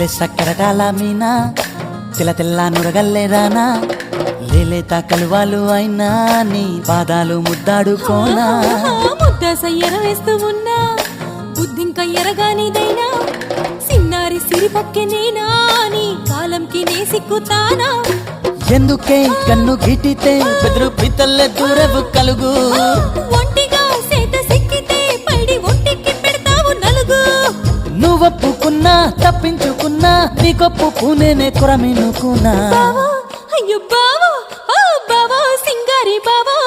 లేలే సక్కరటాల మీనా తెల్ల తెల్ల నురగల్లే రానా లేలేత కలువాలు అయినా నీ పాదాలు ముద్దాడుకోనా ముద్ద సయ్యర వేస్తూ ఉన్నా బుద్ధింక ఎరగానిదైనా సిన్నారి సిరిపక్కె నేనా నీ కాలంకి నే సిక్కుతానా ఎందుకే కన్ను గిటితే బెదురు పితల్లే దూరవు కలుగు ఒంటిగా సేత సిక్కితే పైడి ఒంటికి పెడతావు నలుగు నువ్వొప్పుకున్నా తప్పించుకున్నా నీకొప్పు పూనేనే కొరమినుకున్నా బావో అయ్యో బావో ఓ బావో సింగారి బావో